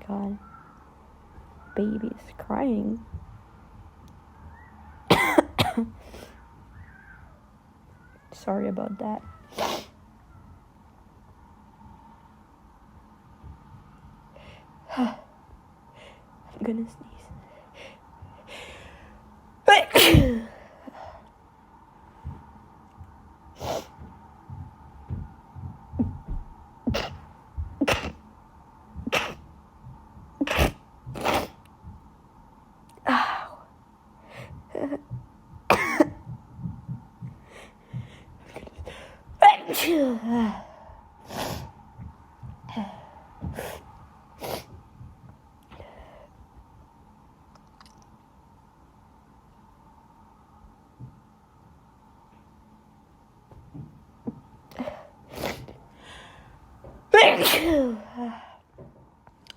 god. Baby is crying. Sorry about that. I'm gonna sneeze.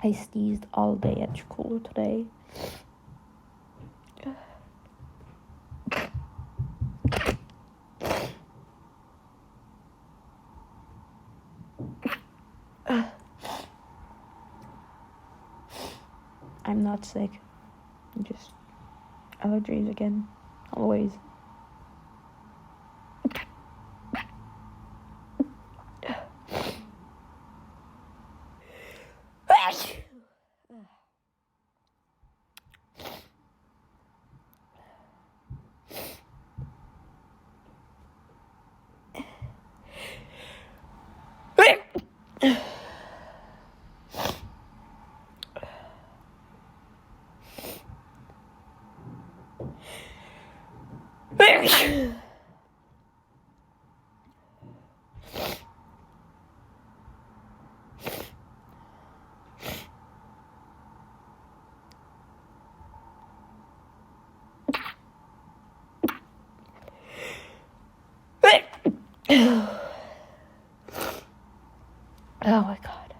I sneezed all day at school today. I'm not sick. Just allergies again. Always. Oh my god.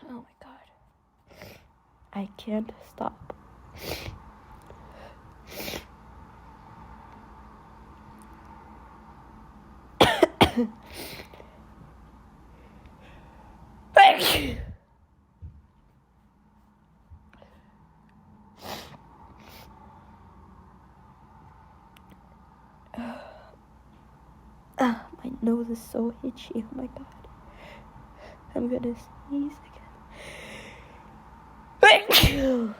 Oh my god. I can't stop. My nose is so itchy. Oh my god. I'm gonna sneeze again.